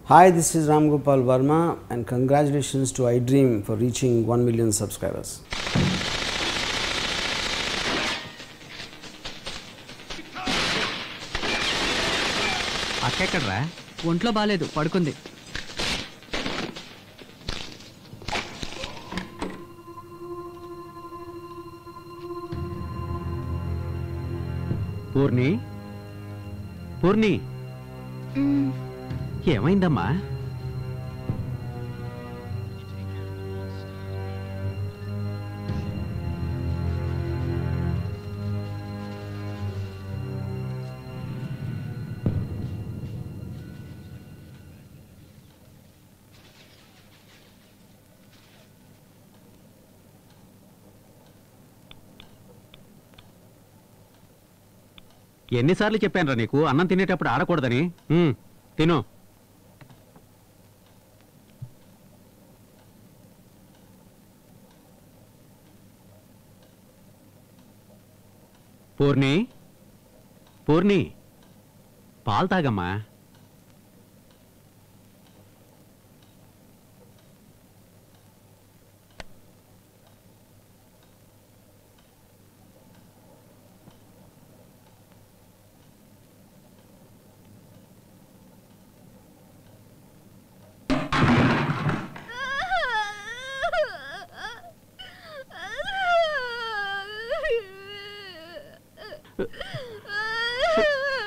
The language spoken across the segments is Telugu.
Hi, this is Ram Gopal Verma and congratulations to iDream for reaching 1 million subscribers. అక్కెక్కడ్రా? ఒంట్లో బాలేదు, పడుకుంది. పూర్ణి, పూర్ణి, ఏమైందమ్మా? ఎన్నిసార్లు చెప్పానురా నీకు అన్నం తినేటప్పుడు ఆడకూడదని? తిను. పూర్ణి, పూర్ణి, పాలు తాగమ్మా.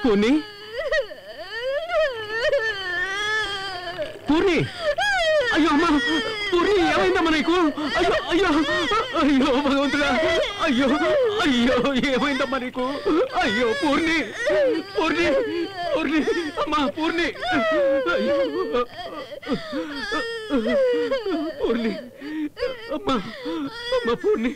పూర్ణి, పూర్ణి, అయ్యో అమ్మా, పూర్ణి ఏమైందమ్మా నీకు? అయ్యో అయ్యో అయ్యో భగవంతుడా, అయ్యో అయ్యో ఏమైందమ్మా నీకు? అయ్యో పూర్ణి, పూర్ణి, పూర్ణి, అమ్మా పూర్ణి, పూర్ణి, అమ్మా, అమ్మా Purni.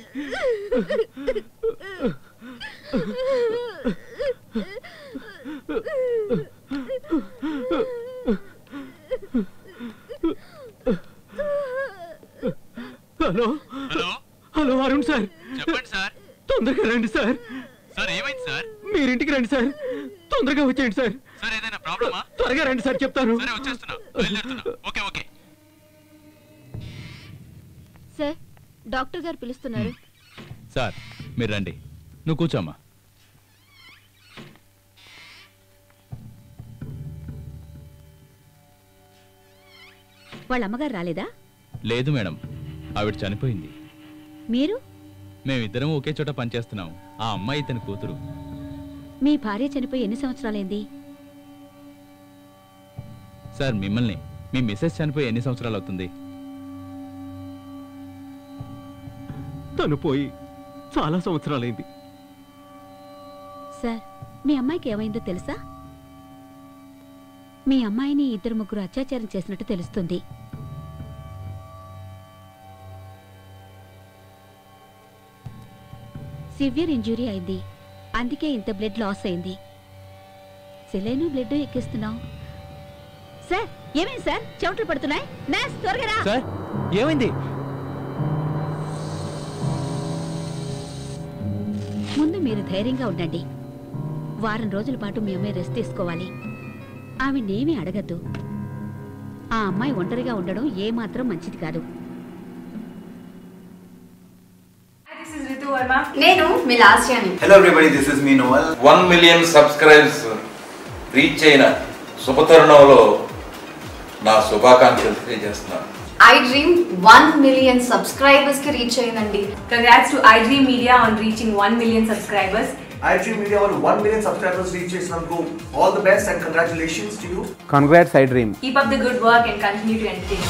Hello hello hello Arun sir, చెప్పండి సార్. తొందరగా రండి సార్. సార్ ఏమైంది సార్? మీరింటికి రండి సార్, తొందరగా వచ్చేయండి సార్. సార్ ఏదైనా ప్రాబ్లమా? త్వరగా రండి సార్, చెప్తాను. సరే వచ్చేస్తున్నా, బయలుదేరుతున్నా. ఓకే ఓకే సార్, డాక్టర్ గారు పిలుస్తున్నారు. సార్ మీరు రండి, నువ్వు కూర్చోమ్మా. వాళ్ళ అమ్మగారు రాలేదా? లేదు మేడం, ఆవిడ చనిపోయింది. మీరు? మేమిద్దరం ఒకే చోట పనిచేస్తున్నాం. ఆ అమ్మాయి ఇతని కూతురు. మీ భార్య చనిపోయి ఎన్ని సంవత్సరాలైంది? సార్ మిమ్మల్ని, మీ మిసెస్ చనిపోయి ఎన్ని సంవత్సరాలు అవుతుంది? తను పోయి చాలా సంవత్సరాలైంది. సార్, మీ అమ్మాయికి ఏమైందో తెలుసా? మీ అమ్మాయిని 2-3 అత్యాచారం చేసినట్టు తెలుస్తుంది. సివియర్ ఇంజురీ అయింది, అందుకే ఇంత బ్లడ్ లాస్ అయింది. సెలైను బ్లడ్ ఎక్కిస్తున్నాం. సార్ ఏమైంది సార్? చెమటలు పడుతున్నాయి. నర్స్ త్వరగా రా. సార్ ఏమైంది? ముందు మీరు ధైర్యంగా ఉండండి. వారం రోజుల పాటు మీ అమ్మాయి రెస్ట్ తీసుకోవాలి. ఆవిడేమీ అడగద్దు. ఆ అమ్మాయి ఒంటరిగా ఉండడం ఏమాత్రం మంచిది కాదు. నేను మీ లాస్యాని. Hello everybody, this is me Noel. 1 million subscribers reach అయిన శుభతరుణంలో నా శుభాకాంక్షలు తెలియజేస్తున్నాను. iDream 1 million subscribers కి రీచ్ అయ్యిందండి. Congrats to iDream Media on reaching 1 million subscribers. iDream Media on 1 million subscribers reach చేసినందుకు all the best and congratulations to you. Congrats iDream. Keep up the good work and continue to entertain.